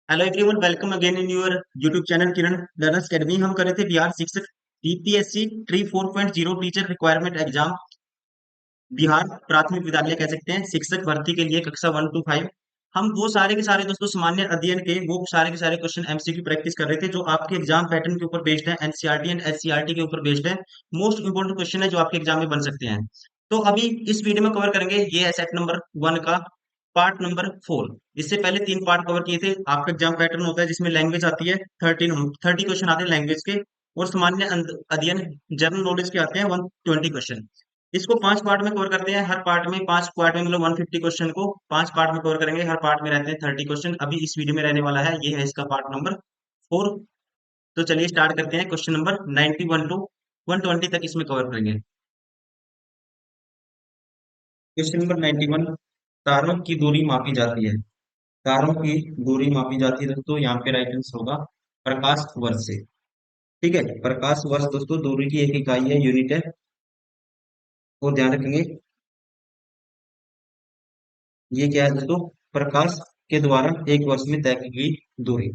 Hello everyone, welcome again in your YouTube channel Kiran learners academy. हम कर रहे थे बिहार शिक्षक TPSC tree 4.0 teacher requirement exam. Bihar प्राथमिक विद्यालय कह सकते हैं, शिक्षक भर्ती के लिए कक्षा 1 to 5। हम वो सारे के सारे दोस्तों सामान्य अध्ययन के वो सारे के सारे क्वेश्चन एमसीक्यू प्रैक्टिस कर रहे थे जो आपके एग्जाम पैटर्न के ऊपर बेस्ड है, एनसीईआरटी एंड एससीईआरटी के ऊपर बेस्ड है। मोस्ट इंपोर्टेंट क्वेश्चन है जो आपके एग्जाम में बन सकते हैं। तो अभी इस वीडियो में कवर करेंगे ये है सेट नंबर 1 का पार्ट नंबर 4। इससे पहले 3 पार्ट कवर किए थे। आपका एग्जाम पैटर्न होता है जिसमें लैंग्वेज आती है, 30 क्वेश्चन आते हैं लैंग्वेज के, और सामान्य अध्ययन जनरल नॉलेज के आते हैं 120 क्वेश्चन। इसको 5 पार्ट में कवर करते हैं। हर पार्ट में 5 पार्ट में मतलब 150 क्वेश्चन को 5 पार्ट में कवर करेंगे। हर पार्ट में रहते हैं 30 क्वेश्चन। अभी इस वीडियो में रहने वाला है, ये है इसका पार्ट नंबर 4। तो चलिए स्टार्ट करते हैं। क्वेश्चन नंबर 91 to 120 तक इसमें कवर करेंगे। क्वेश्चन नंबर 91, तारों की दूरी मापी जाती है। तारों की दूरी मापी जाती है दोस्तों, यहाँ पे राइट आंसर होगा प्रकाश वर्ष से। ठीक है, प्रकाश वर्ष दोस्तों दूरी की एक इकाई है, यूनिट है, वो ध्यान रखेंगे। ये क्या है दोस्तों? प्रकाश के द्वारा एक वर्ष में तय की गई दूरी।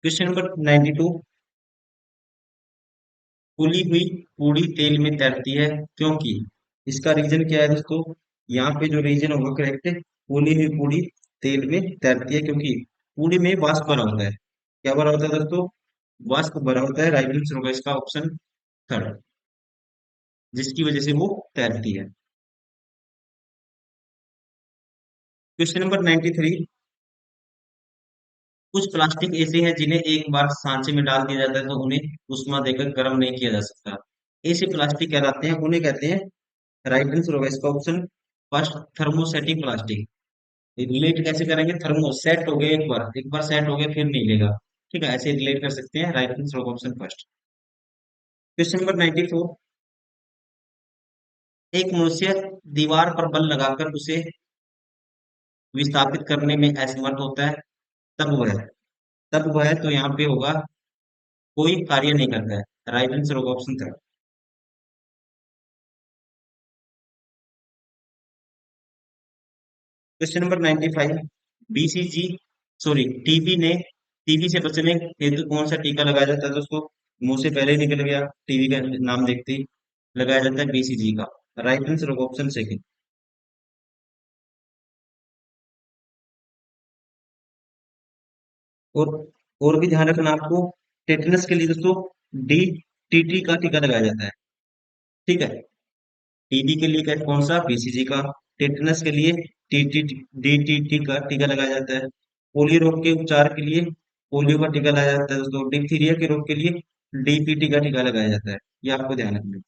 क्वेश्चन नंबर 92, फूली हुई पूरी तेल में तैरती है क्योंकि। इसका रीजन क्या है दोस्तों? यहाँ पे जो रीजन होगा करेक्ट, फूली हुई पूरी तेल में तैरती है क्योंकि पूरी में वाष्प भरा होता है। क्या भरा होता है दोस्तों? वाष्प भरा होता है। राइट आंसर होगा इसका ऑप्शन थर्ड, जिसकी वजह से वो तैरती है। क्वेश्चन नंबर 93, कुछ प्लास्टिक ऐसे हैं जिन्हें एक बार सांचे में डाल दिया जाता है तो उन्हें उष्मा देकर गर्म नहीं किया जा सकता। ऐसे प्लास्टिक कहलाते हैं, उन्हें कहते हैं। राइट आंसर होगा इसका option first, thermosetting plastic. Relate कैसे करेंगे? थर्मो सेट हो गए, एक बार सेट हो गए फिर नहीं लेगा। ठीक है, ऐसे रिलेट कर सकते हैं। राइट आंसर होगा ऑप्शन फर्स्ट। क्वेश्चन नंबर 94, एक मनुष्य दीवार पर बल लगाकर उसे विस्थापित करने में असमर्थ होता है, तब वह तो यहाँ पे होगा कोई कार्य नहीं करता है। राइट आंसर होगा option third. Question number 95, BCG sorry TB ने टीबी से बचने हेतु कौन सा टीका लगाया जाता है दोस्तों? मुंह से पहले ही निकल गया, टीबी का नाम देखते ही। लगाया जाता है बीसीजी का। राइट आंसर होगा ऑप्शन सेकंड। और और भी ध्यान रखना आपको, टेटनस के लिए दोस्तों डी टीटी का टीका लगाया जाता है। ठीक है, टीबी के लिए कौन सा? बीसीजी का। टेटनस के लिए टीटी डीटीटी का टीका लगाया जाता है। पोलियो रोग के उपचार के लिए पोलियो का टीका लगाया जाता है दोस्तों। डिप्थीरिया के रोग के लिए डीपीटी का टीका लगाया जाता है। ये आपको ध्यान रखना है।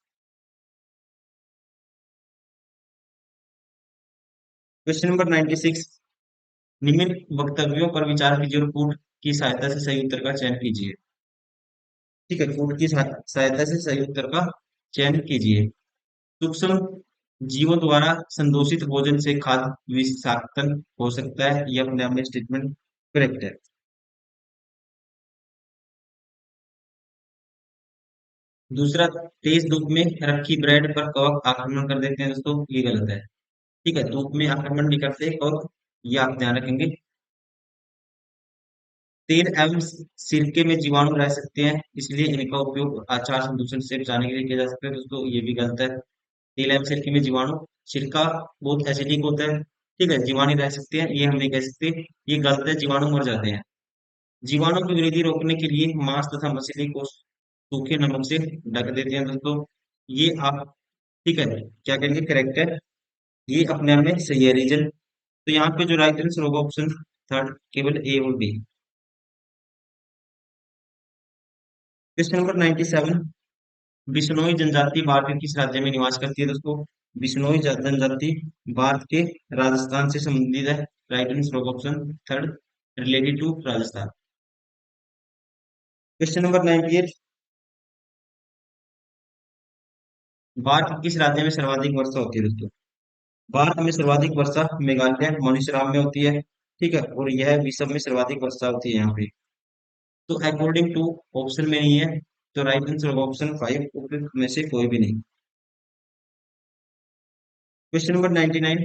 क्वेश्चन नंबर 96, निम्न वक्तव्यों पर विचार कीजिए और कूट की सहायता से सही उत्तर का चयन कीजिए। ठीक है, कूट की सहायता से सही उत्तर का चयन कीजिए। सूक्ष्म जीवों द्वारा संदोषित भोजन से खाद्य विषाक्त हो सकता है। यह अपने आप में स्टेटमेंट करेक्ट है। दूसरा, तेज धूप में रखी ब्रेड पर कवक आक्रमण कर देते हैं दोस्तों, ये गलत है। ठीक है, धूप में आक्रमण नहीं करते कवक, ये आप ध्यान रखेंगे। तेल एवं सिरके में जीवाणु रह सकते हैं, इसलिए इनका उपयोग आचार संदूषण से बचाने के लिए किया जा सकता है दोस्तों, ये भी गलत है। तेल एवं सिरके में जीवाणु, सिरका बहुत एसिडिक होता है। ठीक है, जीवाणु रह सकते हैं, ये हम नहीं कह सकते। ये गलत है, जीवाणु मर जाते हैं। जीवाणु की वृद्धि रोकने के लिए मांस तथा मछली को सूखे नमक से ढक देते हैं दोस्तों, ये आप ठीक है क्या करेंगे? करेक्ट है, ये अपने आप में सही है रीजन। तो यहाँ पे जो राइट आंसर होगा ऑप्शन थर्ड, केवल ए और बी। क्वेश्चन नंबर 97, बिश्नोई जनजाति भारत के किस राज्य में निवास करती है दोस्तों? बिश्नोई जनजाति भारत के राजस्थान से संबंधित है। राइट आंसर होगा option third, related to Rajasthan. Question number 98, Bharat के किस राज्य में सर्वाधिक वर्षा होती है दोस्तों? भारत में सर्वाधिक वर्षा मेघालय मणिपुरम में होती है। ठीक है, और यह विश्व में सर्वाधिक वर्षा होती है यहाँ पे। तो अकॉर्डिंग टू ऑप्शन में नहीं है, तो राइट आंसर होगा ऑप्शन फाइव, उपयुक्त में से कोई भी नहीं। क्वेश्चन नंबर 99,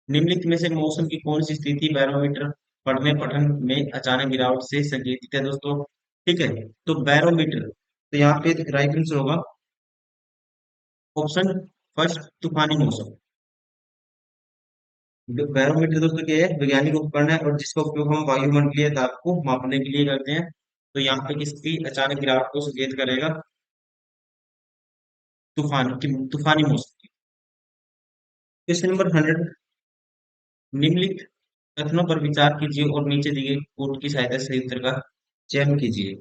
निम्नलिखित में से मौसम की कौन सी स्थिति बैरोमीटर पढ़ने पठन में अचानक गिरावट से संकेतित है दोस्तों? ठीक है, तो बैरोमीटर, तो यहाँ पे राइट आंसर होगा ऑप्शन फर्स्ट, तूफानी मौसम। बैरोमीटर दोस्तों क्या है? वैज्ञानिक उपकरण है और जिसका उपयोग हम वायुमंडलीय दाब को मापने के लिए करते हैं। तो यहाँ पे किसकी अचानक गिरावट को संकेत करेगा? तूफानी मौसम की। क्वेश्चन नंबर 100, निम्नलिखित कथनों पर विचार कीजिए और नीचे दिए कोड की सहायता से सही उत्तर का चयन कीजिए।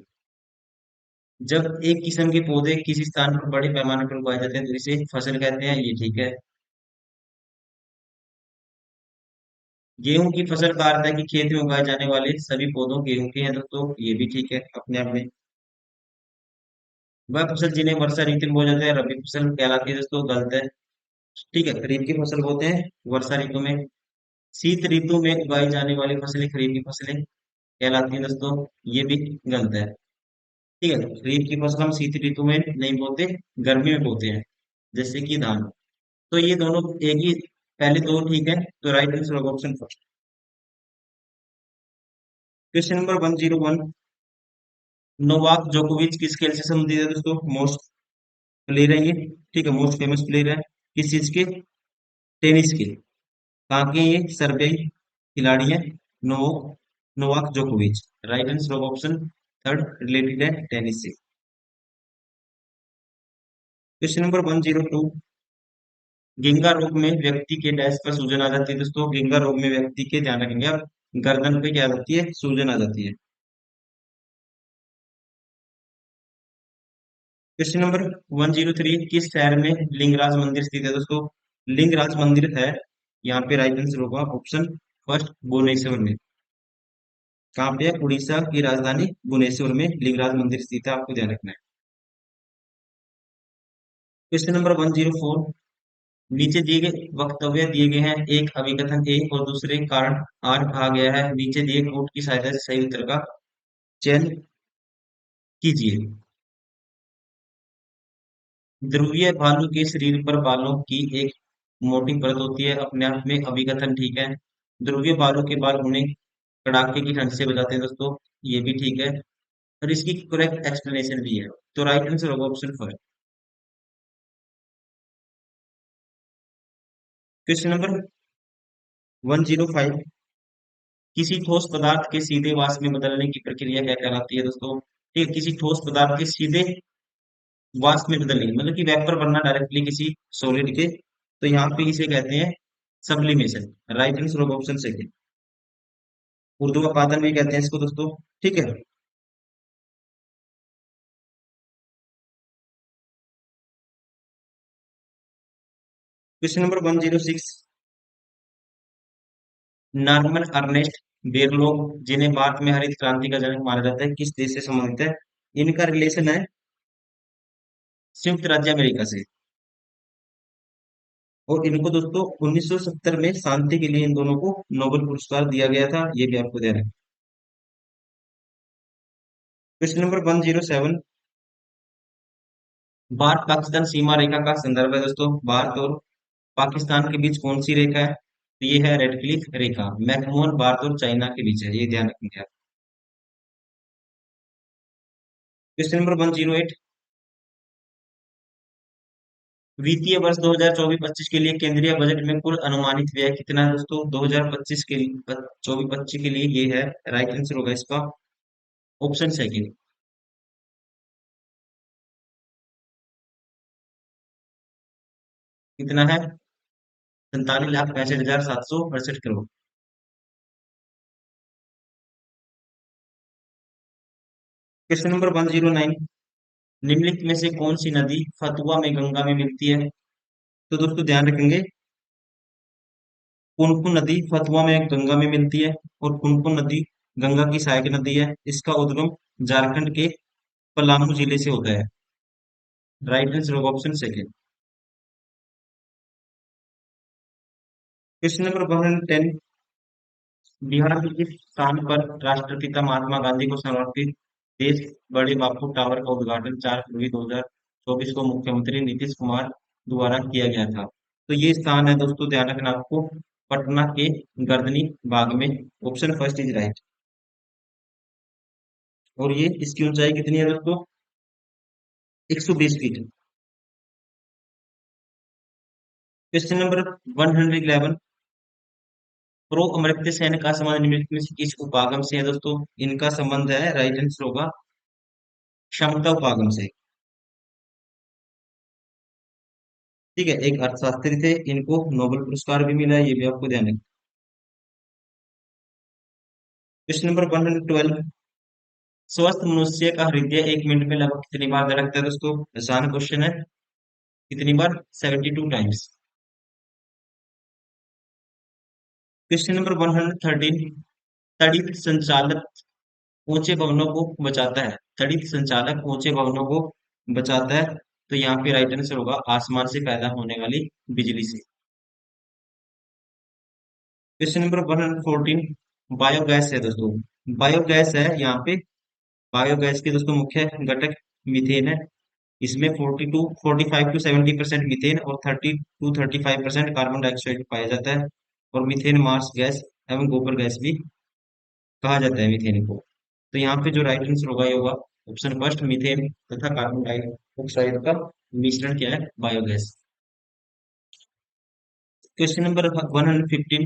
जब एक किस्म के पौधे किसी स्थान पर बड़े पैमाने पर उगाए जाते हैं तो इसे फसल कहते हैं, ये ठीक है। गेहूं की फसल का अर्थ है कि खेत में उगाए जाने वाले सभी पौधों गेहूं के हैं दोस्तों, ये भी ठीक है अपने आप में। वह फसल जिन्हें वर्षा ऋतु में बोया जाता है रबी फसल कहलाती है दोस्तों, गलत है। ठीक है, खरीफ की फसल बोलते हैं वर्षा ऋतु में। शीत ऋतु में उगाई जाने वाली फसलें खरीफ की फसलें कहलाती हैं दोस्तों, ये भी गलत है। ठीक है, खरीफ की फसल हम शीत ऋतु में नहीं बोते, गर्मी में बोते हैं, जैसे कि धान। तो ये दोनों एक ही, पहले दो ठीक है, तो राइट आंसर होगा option first. Question number 101, Novak जोकोविच किस खेल से संबंधित है दोस्तों? मोस्ट प्लेयर है ये, ठीक है, मोस्ट फेमस प्लेयर है। किस चीज के? टेनिस के। कहाँ के? ये सर्बियाई खिलाड़ी है, नो नोवाक जोकोविच। राइट आंसर होगा ऑप्शन थर्ड, रिलेटेड है टेनिस से। क्वेश्चन नंबर 102, गिंगा रोग में व्यक्ति के डैश पर सूजन आ जाती है दोस्तों। गिंगा रोग में व्यक्ति के, ध्यान रखेंगे आप, गर्दन पे क्या आ जाती है? सूजन आ जाती है। क्वेश्चन नंबर 103, किस शहर में लिंगराज मंदिर स्थित है दोस्तों? लिंगराज मंदिर है, यहाँ पे राइट आंसर होगा ऑप्शन फर्स्ट, भुवनेश्वर में। कहाँ पे है? उड़ीसा की राजधानी भुवनेश्वर में लिंगराज मंदिर स्थित है, आपको ध्यान रखना है। क्वेश्चन नंबर 104, नीचे दिए गए वक्तव्य दिए गए हैं, एक अभिकथन ए और दूसरे कारण आर कहा गया है, नीचे दिए कोड की सहायता से सही उत्तर का चयन कीजिए। ध्रुवीय भालू के शरीर पर बालों की एक मोटी परत होती है, अपने आप में अभिकथन ठीक है। ध्रुवीय भालू के बाल उन्हें कड़ाके की ठंड से बचाते हैं दोस्तों, ये भी ठीक है। और इसकी करेक्ट एक्सप्लेनेशन भी है, तो राइट आंसर होगा ऑप्शन फर्स्ट। क्वेश्चन नंबर 105, किसी ठोस पदार्थ के सीधे वाष्प में बदलने की प्रक्रिया क्या कहलाती है दोस्तों? ठीक है, किसी ठोस पदार्थ के सीधे वाष्प में बदलने मतलब कि वेपर बनना डायरेक्टली किसी सॉलिड के, तो यहाँ पे इसे कहते हैं सब्लिमेशन। राइट आंसर होगा ऑप्शन सेकंड, ऊर्ध्वपातन भी कहते हैं इसको दोस्तों, ठीक है। क्वेश्चन नंबर 106, नॉर्मन अर्नेस्ट बेरलोग, जिन्हें भारत में हरित क्रांति का जनक माना जाता है, किस देश से संबंधित है? इनका रिलेशन है संयुक्त राज्य अमेरिका से। और इनको दोस्तों 1970 में शांति के लिए इन दोनों को नोबेल पुरस्कार दिया गया था, ये भी आपको ध्यान है। क्वेश्चन नंबर 107, भारत पाकिस्तान सीमा रेखा का संदर्भ है दोस्तों। भारत और पाकिस्तान के बीच कौन सी रेखा है? तो ये है रेड क्लिफ रेखा, मैकमोहन भारत और चाइना के बीच है, ये ध्यान रखेंगे आप। क्वेश्चन नंबर 108, वित्तीय वर्ष 2024-25 के लिए केंद्रीय बजट में कुल अनुमानित व्यय कितना है दोस्तों? 2025 के लिए, 24-25 के लिए ये है, राइट आंसर होगा इसका ऑप्शन सेकंड। कितना है? 47,65,768 करोड़। क्वेश्चन नंबर 109, निम्नलिखित में से कौन सी नदी फतुआ में गंगा में मिलती है? तो दोस्तों ध्यान रखेंगे, पुनपुन नदी फतुआ में गंगा में मिलती है, और पुनपुन नदी गंगा की सहायक नदी है। इसका उद्गम झारखंड के पलामू जिले से होता है। राइट आंसर होगा option second. Question number 110, Bihar के किस स्थान पर राष्ट्रपिता महात्मा गांधी को समर्पित देश बड़े बापू टावर का उद्घाटन 4 फरवरी 2024 को मुख्यमंत्री नीतीश कुमार द्वारा किया गया था? तो ये स्थान है दोस्तों, ध्यान रखना आपको, पटना के गर्दनी बाग में। Option first is right. और ये इसकी ऊंचाई कितनी है दोस्तों? 120 feet. Question number 111, pro Amartya Sen का संबंध निम्नलिखित में से किस उपागम से है दोस्तों? इनका संबंध है, राइट आंसर होगा क्षमता उपागम से। ठीक है, एक अर्थशास्त्री थे, इनको नोबेल पुरस्कार भी मिला है, ये भी आपको ध्यान रखना। क्वेश्चन नंबर 112, स्वस्थ मनुष्य का हृदय 1 मिनट में लगभग कितनी बार धड़कता है दोस्तों? आसान क्वेश्चन है। कितनी बार? 72 टाइम्स। क्वेश्चन नंबर 113, तड़ित संचालक ऊंचे भवनों को बचाता है। तड़ित संचालक ऊंचे भवनों को बचाता है, तो यहाँ पे राइट आंसर होगा आसमान से पैदा होने वाली बिजली से। क्वेश्चन नंबर 114, बायोगैस है दोस्तों। बायोगैस है यहाँ पे। बायोगैस के दोस्तों मुख्य घटक मीथेन है। इसमें 45 to 70% मीथेन और 30 to 35% कार्बन डाइऑक्साइड पाया जाता है। और मीथेन मार्स गैस एवं गोबर गैस भी कहा जाता है मीथेन को। तो यहाँ पे जो राइट आंसर होगा ये होगा ऑप्शन फर्स्ट, मीथेन तथा कार्बन डाइऑक्साइड का मिश्रण क्या है? बायोगैस। क्वेश्चन नंबर 115,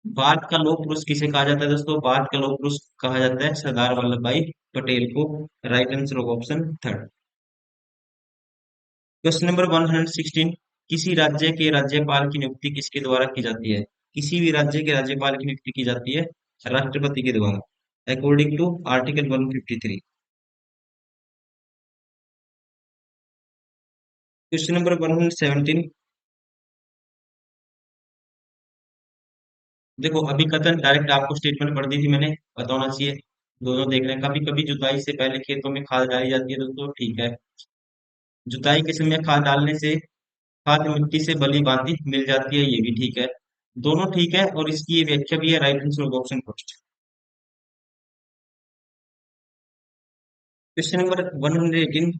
भारत का लौह पुरुष किसे कहा जाता है दोस्तों? भारत का लौह पुरुष कहा जाता है सरदार वल्लभ भाई पटेल को। राइट आंसर होगा ऑप्शन थर्ड। क्वेश्चन नंबर 116, किसी राज्य के राज्यपाल की नियुक्ति किसके द्वारा की जाती है? किसी भी राज्य के राज्यपाल की नियुक्ति की जाती है राष्ट्रपति के द्वारा, according to article 153। Question number 117, देखो अभी कथन डायरेक्ट आपको स्टेटमेंट पढ़ दी थी मैंने, पता होना चाहिए। दोनों देख रहे हैं, कभी कभी जुताई से पहले खेतों में खाद डाली जाती है दोस्तों, ठीक है। जुताई के समय खाद डालने से खाद मिट्टी से बली बांधी मिल जाती है, ये भी ठीक है। दोनों ठीक है, और इसकी ये व्याख्या भी है, राइट आंसर होगा option first. Question number 118,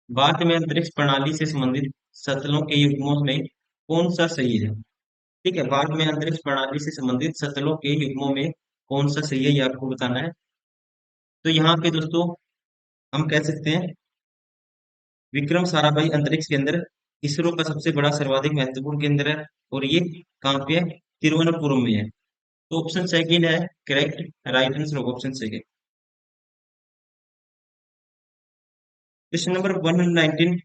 Bharat में अंतरिक्ष प्रणाली से संबंधित शटलों के युग्मों में कौन सा सही है? ठीक है, भारत में अंतरिक्ष प्रणाली से संबंधित शटलों के युग्मों में कौन सा सही है, ये आपको बताना है। तो यहाँ पे दोस्तों हम कह सकते हैं विक्रम साराभाई अंतरिक्ष केंद्र इसरो का सबसे बड़ा सर्वाधिक महत्वपूर्ण केंद्र है। और ये कहाँ पे है? तिरुवनंतपुरम में है। तो ऑप्शन सेकंड है करेक्ट, राइट आंसर होगा ऑप्शन सेकंड। क्वेश्चन नंबर 119,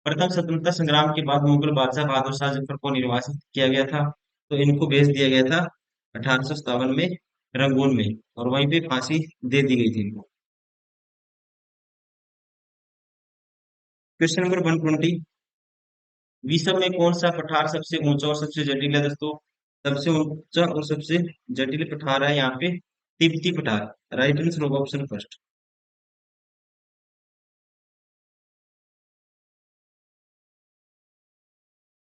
प्रथम स्वतंत्रता संग्राम के बाद मुगल बादशाह बहादुर शाह जफर को निर्वासित किया गया था, तो इनको भेज दिया गया था 1857 में रंगून में, और वहीं पे फांसी दे दी गई थी इनको। क्वेश्चन नंबर 120, विश्व में कौन सा पठार सबसे ऊंचा और सबसे जटिल है दोस्तों? सबसे ऊंचा और सबसे जटिल पठार है यहाँ पे तिब्बती पठार, राइट आंसर होगा ऑप्शन फर्स्ट।